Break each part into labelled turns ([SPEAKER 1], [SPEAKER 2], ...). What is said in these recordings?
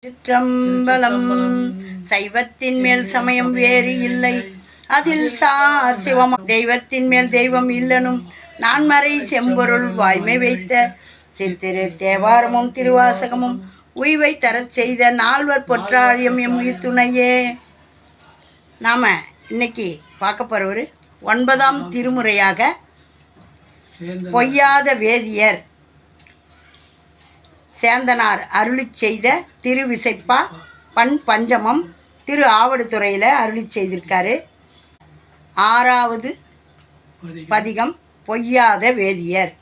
[SPEAKER 1] சிற்றம்பலம். சைவத்தின் மேல் சமயம் வேறு இல்லை, அதில் சார் சிவம். தெய்வத்தின் மேல் தெய்வம் இல்லனும் நான்மறை செம்பொருள் வாய்மை வைத்த சித்திரு தேவாரமும் திருவாசகமும் உய்வை தரச் செய்த நால்வர் பொற்றாழியம் எம் உயிர்த்துணையே. நாம் இன்னைக்கு பார்க்க போகிற 9ஆம் திருமுறையாக பொய்யாத வேதியர் சேந்தனார் அருளி செய்த திருவிசைப்பா பண் பஞ்சமம் திரு ஆவடுதுறையில் அருளி செய்திருக்காரு. 6வது பதிகம் பொய்யாத வேதியர்.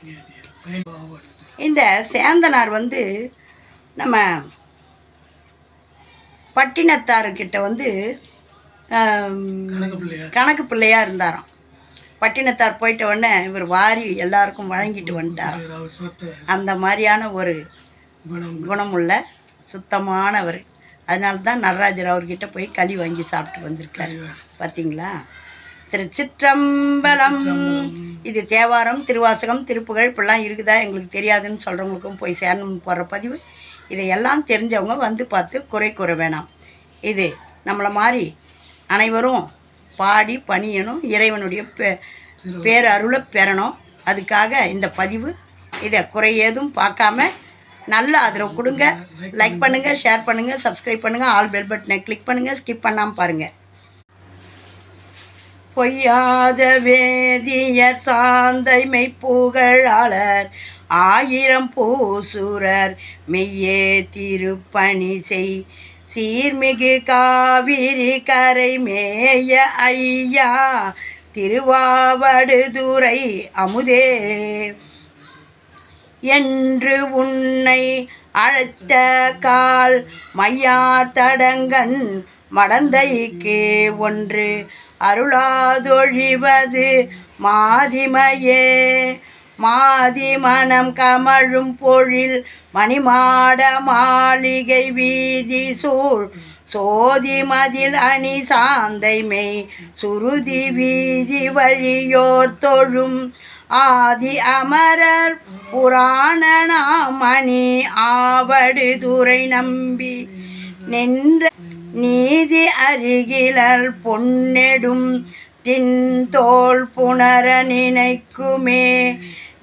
[SPEAKER 1] இந்த சேந்தனார் நம்ம பட்டினத்தார்கிட்ட கணக்கு பிள்ளையாக இருந்தாராம். பட்டினத்தார் போயிட்ட உடனே இவர் வாரி எல்லாருக்கும் வழங்கிட்டு வந்துட்டார். அந்த மாதிரியான ஒரு குணமுள்ள சுத்தமானவர். அதனால தான் நடராஜர் அவர்கிட்ட போய் களி வாங்கி சாப்பிட்டு வந்திருக்காரு. பார்த்தீங்களா? திருச்சிற்றம்பலம். இது தேவாரம், திருவாசகம், திருப்புகழ் இப்படிலாம் இருக்குதா எங்களுக்கு தெரியாதுன்னு சொல்கிறவங்களுக்கும் போய் சேரணும்னு போடுற பதிவு. இதையெல்லாம் தெரிஞ்சவங்க பார்த்து குறை கூற வேணாம். இது நம்மளை மாதிரி அனைவரும் பாடி பணியணும், இறைவனுடைய பேரருளை பெறணும். அதுக்காக இந்த பதிவு. இதை குறை ஏதும் பார்க்காம நல்ல ஆதரவு கொடுங்க. லைக் பண்ணுங்கள், ஷேர் பண்ணுங்கள், சப்ஸ்கிரைப் பண்ணுங்கள், ஆல் பெல் பட்டனை கிளிக் பண்ணுங்கள், ஸ்கிப் பண்ணாமல் பாருங்கள். பொய்யாத வேதியர் சாந்தைமை புகழாளர் 1000 பூசுரர் மெய்யே திருப்பணி செய் சீர்மிகு காவிரி கரை மேய ஐயா திருவாவடுதுறை அமுதே என்று உன்னை அழைத்த கால் மையார் தடங்கன் மடந்தைக்கு ஒன்று அருளாதொழிவது மாதிமையே. மாதி மனம் கமழும் பொழில் மணிமாட மாளிகை வீதி சூழ் சோதி மதில் அணி சாந்தைமை சுருதி வீதி வழியோர் தொழும் ஆதி அமரர் புராணனாமணி ஆவடுதுறை நம்பி நின்ற நீதி அருகிலல் பொன்னெடும் தின்தோள் புணர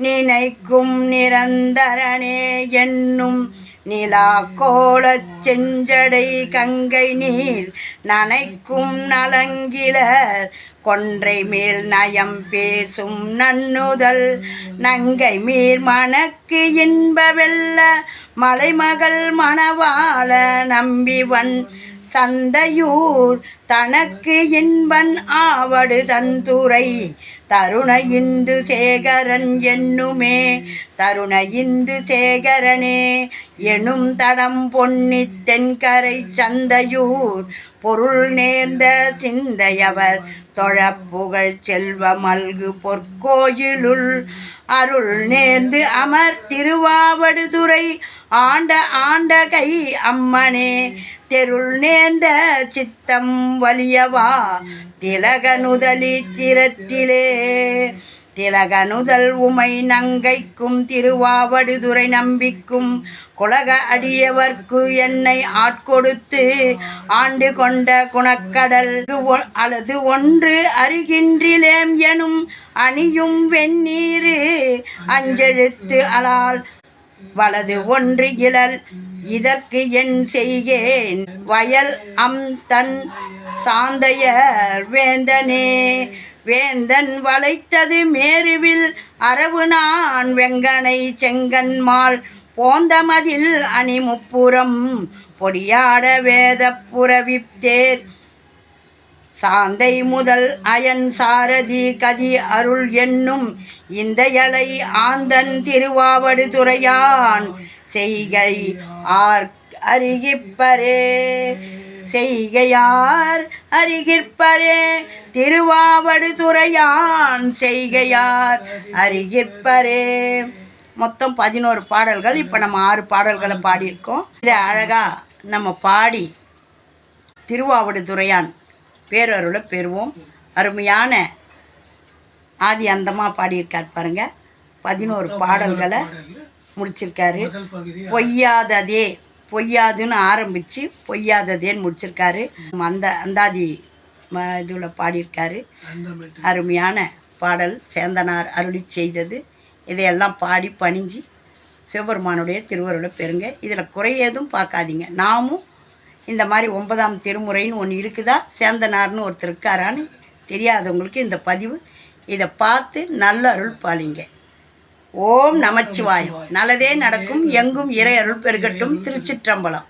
[SPEAKER 1] நினைக்கும் நிரந்தரனே என்னும் நிலா கோலச் செஞ்சடை கங்கை நீர் நனைக்கும் நலங்கிலர் கொன்றை மேல் நயம் பேசும் நன்னுதல் நங்கை மீர் மணக்கு இன்ப வெல்ல மலைமகள் மணவாள நம்பிவன் சந்தையூர் தனக்கு இன்பன் ஆவடு தந்துரை தருண இந்து சேகரன் என்னுமே. தருண இந்து சேகரனே எனும் தடம் பொன்னி தென்கரை சந்தையூர் பொருள் நேர்ந்த சிந்தையவர் தொழப்புகழ் செல்வ மல்கு பொற்கோயிலுள் அருள் நேர்ந்து அமர் திருவாவடுதுறை ஆண்ட கை அம்மனே தெருள் நேர்ந்த சித்தம் வலியவா திலகனுதலி திறத்திலே. திலகனுதல் உமை நங்கைக்கும் திருவாவடுதுறை நம்பிக்கும் குலக அடியவர்க்கு என்னை ஆட்கொடுத்து ஆண்டு கொண்ட குணக்கடல் அல்லது ஒன்று அறிகின்றிலேம் எனும் அணியும் வெந்நீரு அஞ்செழுத்து அலால் வலது ஒன்று இழல் இதற்கு என் செய்கேன் வயல் தன் சாந்தையர் வேந்தனே. வேந்தன் வளைத்தது மேருவில் அரவு நான் வெங்கனை செங்கன்மால் போந்தமதில் அணி முப்புறம் பொடியாட வேத புறவித்தேர் சாந்தை முதல் அயன் சாரதி கதி அருள் என்னும் இந்த இலை ஆந்தன் திருவாவடுதுறையான் செய்கை அறிகிப்பரே. செய்கையார் அறிகிற்பரே திருவாவடுதுறையான் செய்கையார் அறிகிற்பரே. மொத்தம் 11 பாடல்கள். இப்போ நம்ம 6 பாடல்களை பாடியிருக்கோம். இதை அழகாக நம்ம பாடி திருவாவடுதுறையான் பேரருளை பெறுவோம். அருமையான ஆதி அந்தமாக பாடியிருக்கார் பாருங்க. 11 பாடல்களை முடிச்சிருக்காரு. பொய்யாததே பொய்யாதுன்னு ஆரம்பித்து பொய்யாததேன்னு முடிச்சிருக்காரு. அந்தாதி இதில் பாடியிருக்காரு. அருமையான பாடல் சேந்தனார் அருளி செய்தது. இதையெல்லாம் பாடி பணிஞ்சு சிவபெருமானுடைய திருவருளை பெறுங்க. இதில் குறை ஏதும் பார்க்காதீங்க. நாமும் இந்த மாதிரி 9ஆம் திருமுறைன்னு ஒன்று இருக்குதா, சேந்தனார்னு ஒருத்தர் இருக்காரான்னு தெரியாதவங்களுக்கு இந்த பதிவு, இதை பார்த்து நல்ல அருள் பாலிங்க. ஓம் நமச்சிவாயம். நல்லதே நடக்கும். எங்கும் இறை அருள் பெருகட்டும். திருச்சிற்றம்பலம்.